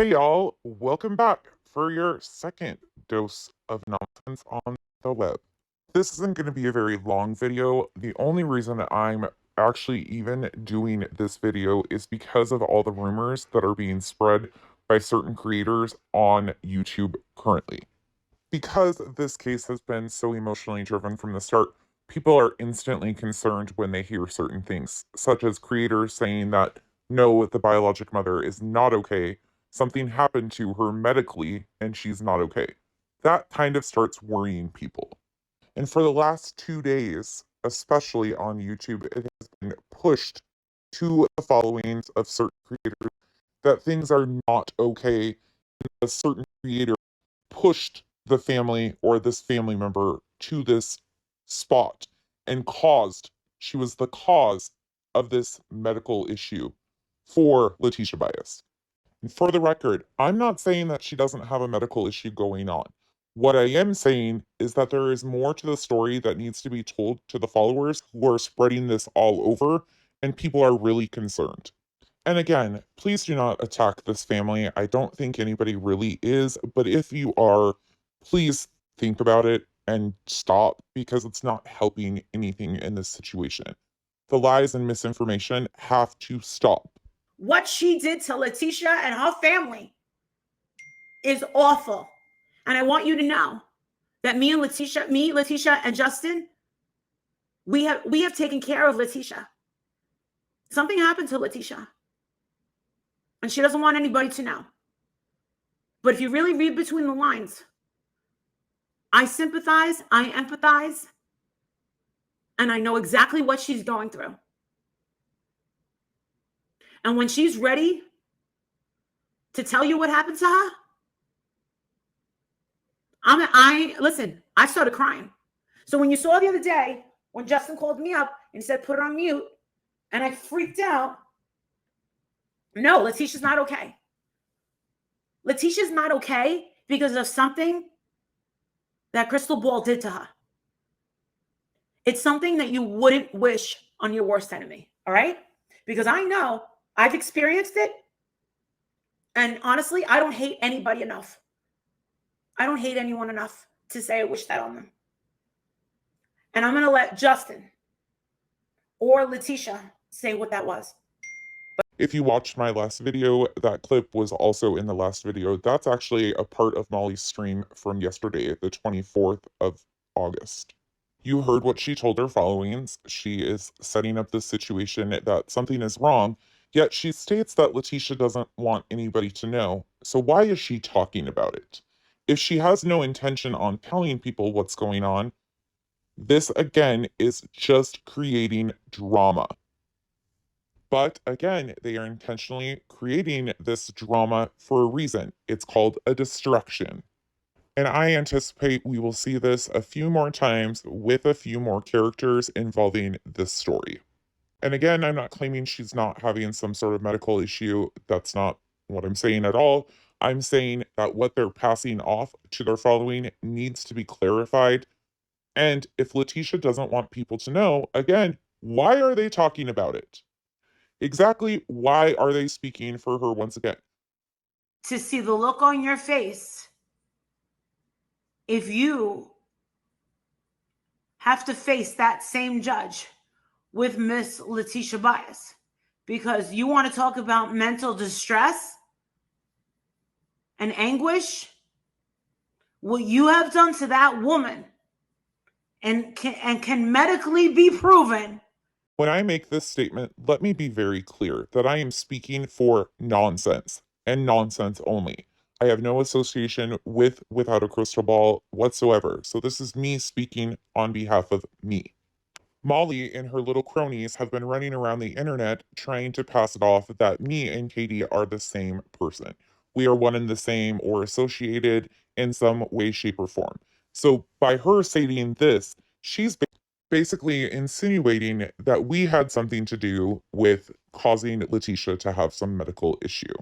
Hey y'all, welcome back for your second dose of nonsense on the web. This isn't going to be a very long video. The only reason I'm actually even doing this video is because of all the rumors that are being spread by certain creators on YouTube currently. Because this case has been so emotionally driven from the start, people are instantly concerned when they hear certain things, such as creators saying that no, the biologic mother is not okay, something happened to her medically, and she's not okay. That kind of starts worrying people. And for the last 2 days, especially on YouTube, it has been pushed to the followings of certain creators that things are not okay. A certain creator pushed the family or this family member to this spot and she was the cause of this medical issue for Letitia Bias. And for the record, I'm not saying that she doesn't have a medical issue going on. What I am saying is that there is more to the story that needs to be told to the followers who are spreading this all over, and people are really concerned. And again, please do not attack this family. I don't think anybody really is, but if you are, please think about it and stop because it's not helping anything in this situation. The lies and misinformation have to stop. What she did to Letitia and her family is awful. And I want you to know that me, Letitia, and Justin, we have taken care of Letitia. Something happened to Letitia. And she doesn't want anybody to know. But if you really read between the lines, I sympathize, I empathize, and I know exactly what she's going through. And when she's ready to tell you what happened to her, listen, I started crying. So when you saw the other day, when Justin called me up and said, put it on mute, and I freaked out, no, Letitia's not okay. Letitia's not okay because of something that Crystal Ball did to her. It's something that you wouldn't wish on your worst enemy, all right? Because I know I've experienced it, and honestly, I don't hate anybody enough. I don't hate anyone enough to say I wish that on them. And I'm going to let Justin or Letitia say what that was. If you watched my last video, that clip was also in the last video. That's actually a part of Molly's stream from yesterday, the 24th of August. You heard what she told her followings. She is setting up this situation that something is wrong, yet she states that Letitia doesn't want anybody to know. So why is she talking about it? If she has no intention on telling people what's going on, this again is just creating drama. But again, they are intentionally creating this drama for a reason. It's called a distraction. And I anticipate we will see this a few more times with a few more characters involving this story. And again, I'm not claiming she's not having some sort of medical issue. That's not what I'm saying at all. I'm saying that what they're passing off to their following needs to be clarified. And if Letitia doesn't want people to know, again, why are they talking about it? Exactly why are they speaking for her once again? To see the look on your face if you have to face that same judge with Miss Letitia Bias, because you want to talk about mental distress and anguish. What you have done to that woman and can medically be proven. When I make this statement, let me be very clear that I am speaking for nonsense and nonsense only. I have no association with Without a Crystal Ball whatsoever, so this is me speaking on behalf of me. Molly and her little cronies have been running around the internet trying to pass it off that me and Katie are the same person. We are one and the same or associated in some way, shape, or form. So by her stating this, she's basically insinuating that we had something to do with causing Letitia to have some medical issue.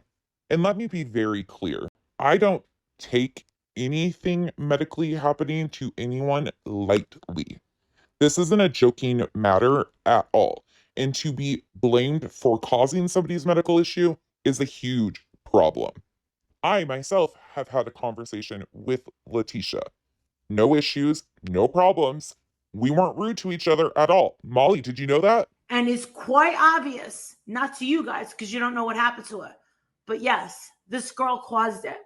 And let me be very clear, I don't take anything medically happening to anyone lightly. This isn't a joking matter at all. And to be blamed for causing somebody's medical issue is a huge problem. I myself have had a conversation with Letitia. No issues, no problems. We weren't rude to each other at all. Molly, did you know that? And it's quite obvious, not to you guys, because you don't know what happened to her. But yes, this girl caused it.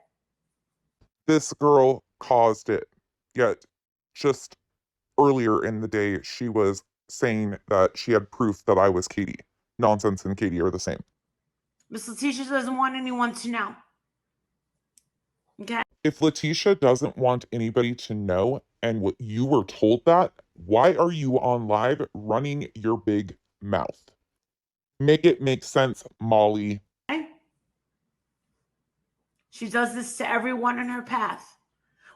This girl caused it. Yet, just earlier in the day, she was saying that she had proof that I was Katie. Nonsense and Katie are the same. Miss Letitia doesn't want anyone to know. Okay? If Letitia doesn't want anybody to know and what you were told that, why are you on live running your big mouth? Make it make sense, Molly. Okay? She does this to everyone in her path.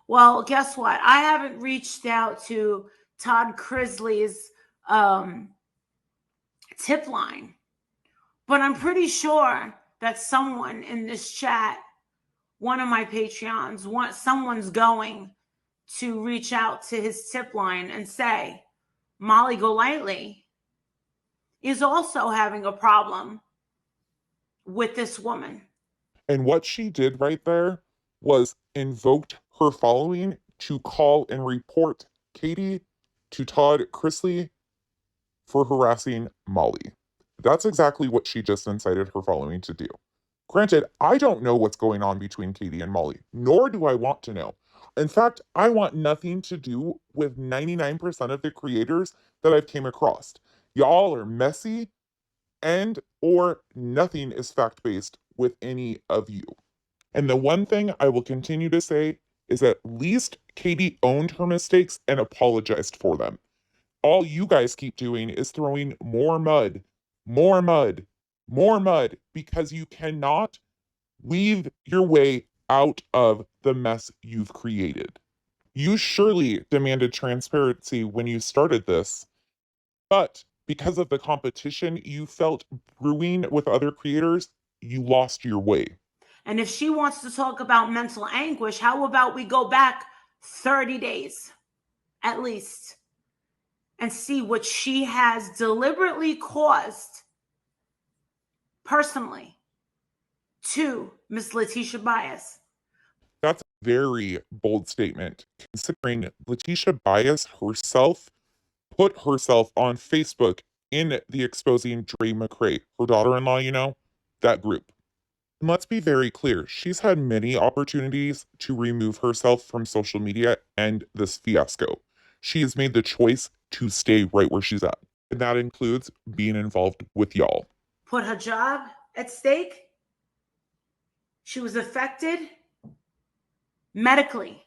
Well, guess what? I haven't reached out to Todd Crisley's tip line, but I'm pretty sure that someone in this chat, one of my Patreons, someone's going to reach out to his tip line and say, Molly Golightly is also having a problem with this woman. And what she did right there was invoked her following to call and report Katie to Todd Crisley for harassing Molly. That's exactly what she just incited her following to do. Granted, I don't know what's going on between Katie and Molly, nor do I want to know. In fact, I want nothing to do with 99% of the creators that I've came across. Y'all are messy and or nothing is fact-based with any of you. And the one thing I will continue to say is at least Katie owned her mistakes and apologized for them. All you guys keep doing is throwing more mud, more mud, more mud, because you cannot weave your way out of the mess you've created. You surely demanded transparency when you started this, but because of the competition you felt brewing with other creators, you lost your way. And if she wants to talk about mental anguish, how about we go back 30 days at least and see what she has deliberately caused personally to Miss Letitia Bias. That's a very bold statement, considering Letitia Bias herself put herself on Facebook in the Exposing Dre McRae, her daughter-in-law, you know, that group. And let's be very clear, she's had many opportunities to remove herself from social media and this fiasco. She has made the choice to stay right where she's at. And that includes being involved with y'all. Put her job at stake. She was affected medically.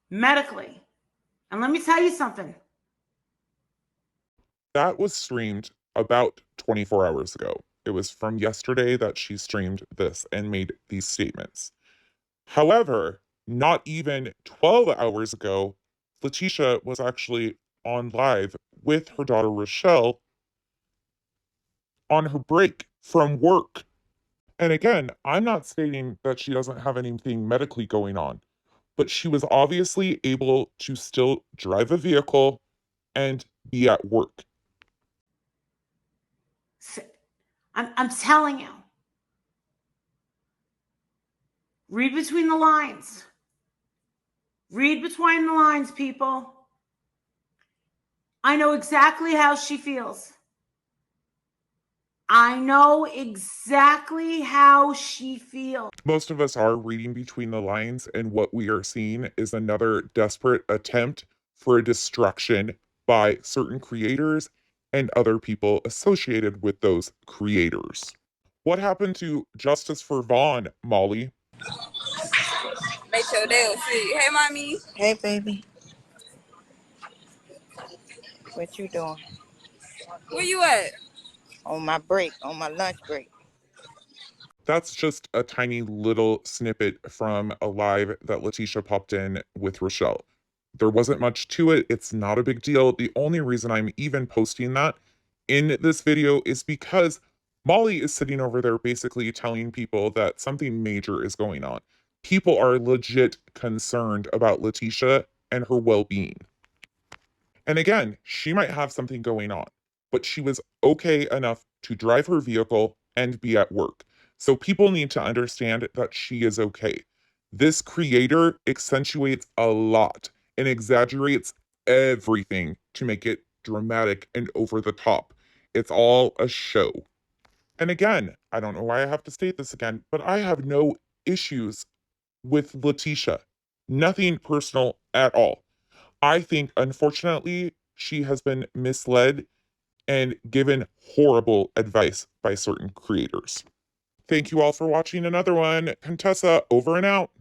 Medically. And let me tell you something. That was streamed about 24 hours ago. It was from yesterday that she streamed this and made these statements. However, not even 12 hours ago, Letitia was actually on live with her daughter Rochelle on her break from work. And again, I'm not stating that she doesn't have anything medically going on, but she was obviously able to still drive a vehicle and be at work. I'm telling you. Read between the lines. Read between the lines, people. I know exactly how she feels. I know exactly how she feels. Most of us are reading between the lines, and what we are seeing is another desperate attempt for a destruction by certain creators and other people associated with those creators. What happened to Justice for Vaughn, Molly? Make sure they'll see. Hey, mommy. Hey, baby. What you doing? Where you at? On my break, on my lunch break. That's just a tiny little snippet from a live that Letitia popped in with Rochelle. There wasn't much to it. It's not a big deal. The only reason I'm even posting that in this video is because Molly is sitting over there basically telling people that something major is going on. People are legit concerned about Letitia and her well-being. And again, she might have something going on, but she was okay enough to drive her vehicle and be at work. So people need to understand that she is okay. This creator accentuates a lot and exaggerates everything to make it dramatic and over the top. It's all a show. And again, I don't know why I have to state this again, but I have no issues with Letitia. Nothing personal at all. I think, unfortunately, she has been misled and given horrible advice by certain creators. Thank you all for watching another one. Contessa, over and out.